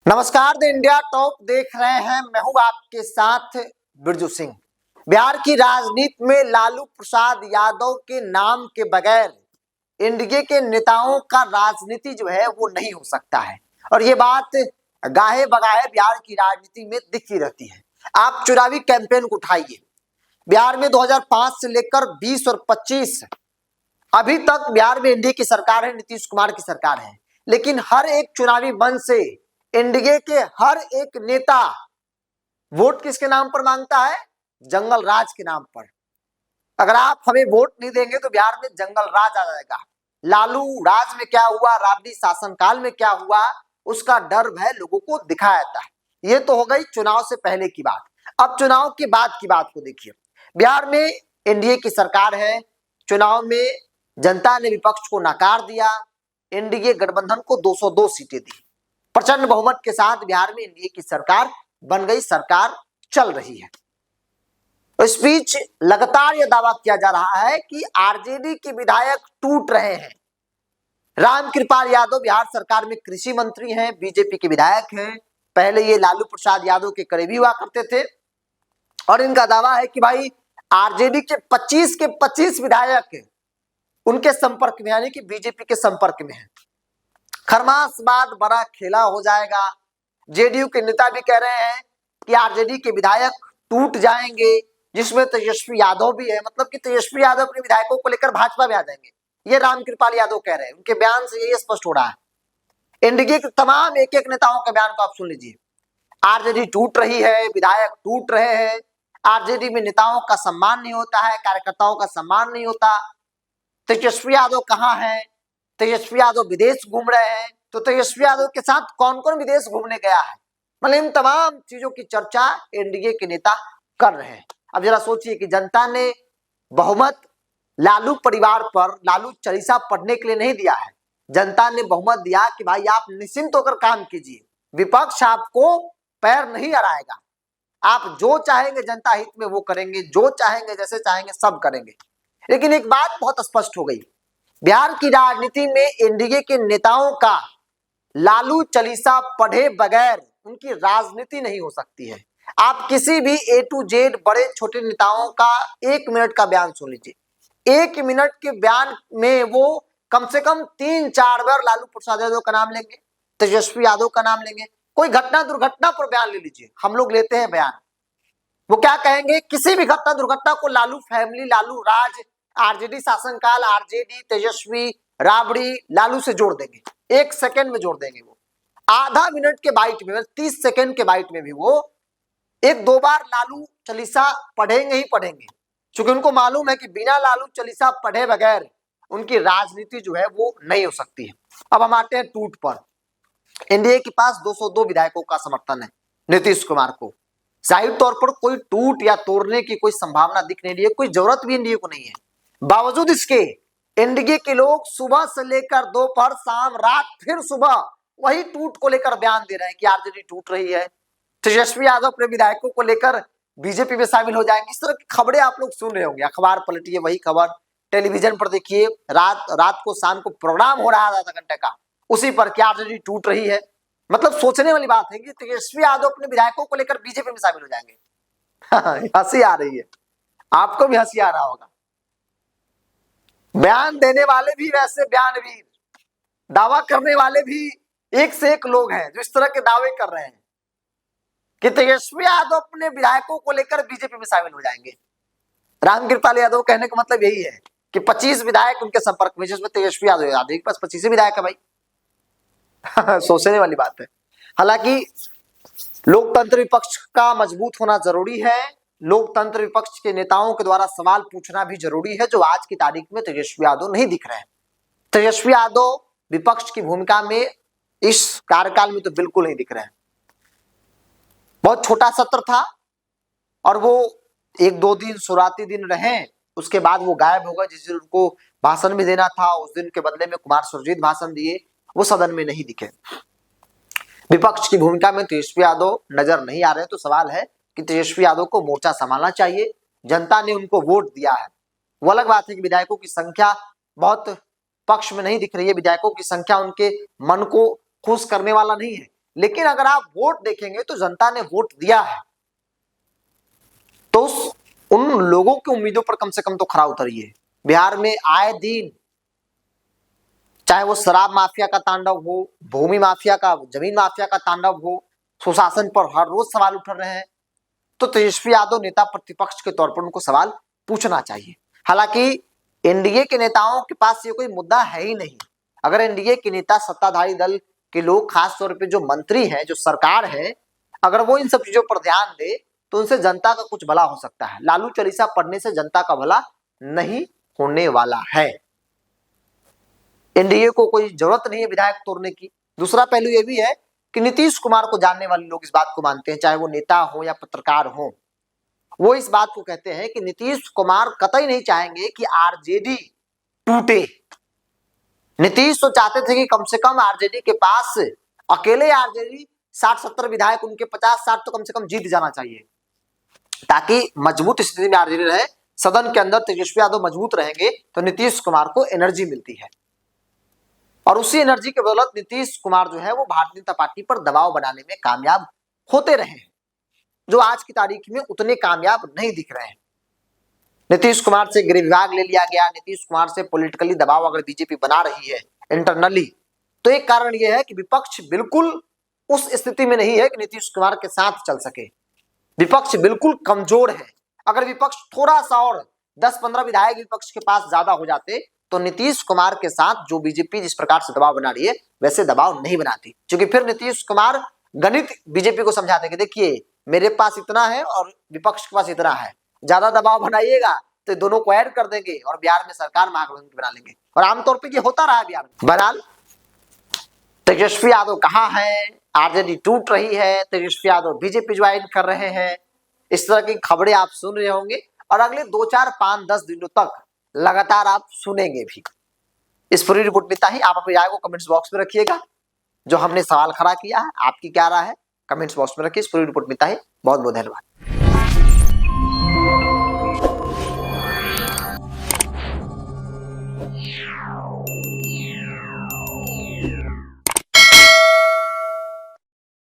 नमस्कार, the India top देख रहे हैं। मैं हूं आपके साथ बिरजू सिंह। बिहार की राजनीति में लालू प्रसाद यादव के नाम के बगैर एनडीए के नेताओं का राजनीति जो है वो नहीं हो सकता है और ये बात गाहे बगाहे बिहार की राजनीति में दिखती रहती है। आप चुनावी कैंपेन को उठाइए। बिहार में 2005 से लेकर 20 और 25 अभी तक बिहार में एनडीए की सरकार है, नीतीश कुमार की सरकार है, लेकिन हर एक चुनावी मंच से एनडीए के हर एक नेता वोट किसके नाम पर मांगता है? जंगल राज के नाम पर। अगर आप हमें वोट नहीं देंगे तो बिहार में जंगल राज आ जाएगा। लालू राज में क्या हुआ, राबड़ी शासनकाल में क्या हुआ, उसका डर भय लोगों को दिखाया जाता है। ये तो हो गई चुनाव से पहले की बात। अब चुनाव के बाद की बात को देखिए। बिहार में एनडीए की सरकार है। चुनाव में जनता ने विपक्ष को नकार दिया। एनडीए गठबंधन को 202 सीटें दी। प्रचंड बहुमत के साथ बिहार में एनडीए की सरकार बन गई, सरकार चल रही है। इस बीच लगातार यह दावा किया जा रहा है कि आरजेडी के विधायक टूट रहे हैं। रामकृपाल यादव बिहार सरकार में कृषि मंत्री हैं, बीजेपी के विधायक हैं। पहले ये लालू प्रसाद यादव के करीबी हुआ करते थे और इनका दावा है कि भाई आरजेडी के 25 विधायक उनके संपर्क में, यानी कि बीजेपी के संपर्क में है। खरमास बाद बड़ा खेला हो जाएगा। जेडीयू के नेता भी कह रहे हैं कि आरजेडी के विधायक टूट जाएंगे, जिसमें तेजस्वी यादव भी है। मतलब कि तेजस्वी यादव अपने विधायकों को लेकर भाजपा में आ जाएंगे, ये रामकृपाल यादव कह रहे हैं। उनके बयान से ये स्पष्ट हो रहा है। एनडीए के तमाम एक एक नेताओं के बयान को आप सुन लीजिए। आरजेडी टूट रही है, विधायक टूट रहे हैं। आरजेडी में नेताओं का सम्मान नहीं होता है, कार्यकर्ताओं का सम्मान नहीं होता। तेजस्वी यादव कहाँ है? तेजस्वी यादव विदेश घूम रहे हैं। तो तेजस्वी यादव के साथ कौन कौन विदेश घूमने गया है? मतलब इन तमाम चीजों की चर्चा एनडीए के नेता कर रहे हैं। अब जरा सोचिए कि जनता ने बहुमत लालू परिवार पर, लालू चालीसा पढ़ने के लिए नहीं दिया है। जनता ने बहुमत दिया कि भाई आप निश्चिंत होकर काम कीजिए, विपक्ष आपको पैर नहीं अड़ाएगा, आप जो चाहेंगे जनता हित में वो करेंगे, जो चाहेंगे जैसे चाहेंगे सब करेंगे। लेकिन एक बात बहुत स्पष्ट हो गई, बिहार की राजनीति में एनडीए के नेताओं का लालू चालीसा पढ़े बगैर उनकी राजनीति नहीं हो सकती है। आप किसी भी ए टू जेड बड़े छोटे नेताओं का 1 मिनट का बयान सुन लीजिए। 1 मिनट के बयान में वो कम से कम 3-4 बार लालू प्रसाद यादव का नाम लेंगे, तेजस्वी यादव का नाम लेंगे। कोई घटना दुर्घटना पर बयान ले लीजिए, हम लोग लेते हैं बयान। वो क्या कहेंगे? किसी भी घटना दुर्घटना को लालू फैमिली, लालू राज, आरजेडी शासनकाल, आरजेडी, तेजस्वी, राबड़ी, लालू से जोड़ देंगे। 1 सेकंड में जोड़ देंगे। वो आधा मिनट के बाइट में, 30 सेकंड के बाइट में भी वो 1-2 बार लालू चालीसा पढ़ेंगे ही पढ़ेंगे, क्योंकि उनको मालूम है कि बिना लालू चालीसा पढ़े बगैर उनकी राजनीति जो है वो नहीं हो सकती है। अब हम आते हैं टूट पर। एनडीए के पास 202 विधायकों का समर्थन है नीतीश कुमार को। जाहिर तौर पर कोई टूट या तोड़ने की कोई संभावना दिख नहीं रही है, कोई जरूरत भी एनडीए को नहीं है। बावजूद इसके एनडीए के लोग सुबह से लेकर दोपहर, शाम, रात, फिर सुबह वही टूट को लेकर बयान दे रहे हैं कि आरजेडी टूट रही है। तेजस्वी यादव अपने विधायकों को लेकर बीजेपी में शामिल हो जाएंगे। इस तरह की खबरें आप लोग सुन रहे होंगे। अखबार पलटिए, वही खबर टेलीविजन पर देखिए, रात को, शाम को प्रोग्राम हो रहा है आधा घंटे का, उसी पर कि आरजेडी टूट रही है। मतलब सोचने वाली बात है कि तेजस्वी यादव अपने विधायकों को लेकर बीजेपी में शामिल हो जाएंगे। हंसी आ रही है, आपको भी हंसी आ रहा होगा। बयान देने वाले भी वैसे बयानवीर, दावा करने वाले भी एक से एक लोग हैं जो इस तरह के दावे कर रहे हैं कि तेजस्वी यादव अपने विधायकों को लेकर बीजेपी में शामिल हो जाएंगे। रामकृपाल यादव कहने का मतलब यही है कि 25 विधायक उनके संपर्क में, जिसमें तेजस्वी यादव के पास 25 विधायक है भाई। सोचने वाली बात है। हालांकि लोकतंत्र विपक्ष का मजबूत होना जरूरी है। लोकतंत्र विपक्ष के नेताओं के द्वारा सवाल पूछना भी जरूरी है, जो आज की तारीख में तेजस्वी यादव नहीं दिख रहे हैं। तेजस्वी यादव विपक्ष की भूमिका में इस कार्यकाल में तो बिल्कुल नहीं दिख रहे हैं। बहुत छोटा सत्र था और वो 1-2 दिन शुरुआती दिन रहे, उसके बाद वो गायब हो गए। जिस दिन उनको भाषण भी देना था, उस दिन के बदले में कुमार सुरजीत भाषण दिए, वो सदन में नहीं दिखे। विपक्ष की भूमिका में तेजस्वी यादव नजर नहीं आ रहे। तो सवाल है कि तेजस्वी यादव को मोर्चा संभालना चाहिए। जनता ने उनको वोट दिया है। वो अलग बात है कि विधायकों की संख्या बहुत पक्ष में नहीं दिख रही है। विधायकों की संख्या उनके मन को खुश करने वाला नहीं है। लेकिन अगर आप वोट देखेंगे तो जनता ने वोट दिया है, तो उन लोगों की उम्मीदों पर कम से कम तो खरा उतरिए। बिहार में आए दिन, चाहे वो शराब माफिया का तांडव हो, भूमि माफिया का, जमीन माफिया का तांडव हो, सुशासन पर हर रोज सवाल उठ रहे हैं। तो तेजस्वी यादव नेता प्रतिपक्ष के तौर पर उनको सवाल पूछना चाहिए। हालांकि एनडीए के नेताओं के पास ये कोई मुद्दा है ही नहीं। अगर एनडीए के नेता, सत्ताधारी दल के लोग, खास तौर पे जो मंत्री हैं, जो सरकार है, अगर वो इन सब चीजों पर ध्यान दे तो उनसे जनता का कुछ भला हो सकता है। लालू चालीसा पढ़ने से जनता का भला नहीं होने वाला है। एनडीए को कोई जरूरत नहीं है विधायक तोड़ने की। दूसरा पहलू यह भी है कि नीतीश कुमार को जानने वाले लोग इस बात को मानते हैं, चाहे वो नेता हो या पत्रकार हो, वो इस बात को कहते हैं कि नीतीश कुमार कतई नहीं चाहेंगे कि आरजेडी टूटे। नीतीश तो चाहते थे कि कम से कम आरजेडी के पास, अकेले आरजेडी 60-70 विधायक, उनके 50-60 तो कम से कम जीत जाना चाहिए, ताकि मजबूत स्थिति में आरजेडी रहे। सदन के अंदर तेजस्वी यादव मजबूत रहेंगे तो नीतीश कुमार को एनर्जी मिलती है, और उसी एनर्जी के बदौलत नीतीश कुमार जो है वो भारतीय जनता पार्टी पर दबाव बनाने में कामयाब होते रहे हैं, जो आज की तारीख में उतने कामयाब नहीं दिख रहे हैं। नीतीश कुमार से गृह विभाग ले लिया गया, नीतीश कुमार से पॉलिटिकली दबाव अगर बीजेपी बना रही है इंटरनली, तो एक कारण यह है कि विपक्ष बिल्कुल उस स्थिति में नहीं है कि नीतीश कुमार के साथ चल सके। विपक्ष बिल्कुल कमजोर है। अगर विपक्ष थोड़ा सा और 10-15 विधायक विपक्ष के पास ज्यादा हो जाते तो नीतीश कुमार के साथ जो बीजेपी जिस प्रकार से दबाव बना रही है वैसे दबाव नहीं बनाती, क्योंकि फिर नीतीश कुमार गणित बीजेपी को समझाते कि देखिए मेरे पास इतना है और विपक्ष के पास इतना है, ज्यादा दबाव बनाइएगा तो दोनों को ऐड कर देंगे और बिहार में सरकार महागठबंधन बना लेंगे। और आमतौर पर ये होता रहा बिहार में। बहरहाल तेजस्वी यादव कहाँ है, आरजेडी टूट रही है, तेजस्वी यादव बीजेपी ज्वाइन कर रहे हैं, इस तरह की खबरें आप सुन रहे होंगे और अगले 2, 4, 5, 10 दिनों तक लगातार आप सुनेंगे भी। इस पूरी रिपोर्ट में इतना ही। आप अपनी राय को कमेंट्स बॉक्स में रखिएगा। जो हमने सवाल खड़ा किया है, आपकी क्या राय है, कमेंट्स बॉक्स में रखिए। इस पूरी रिपोर्ट में इतना ही। बहुत बहुत धन्यवाद।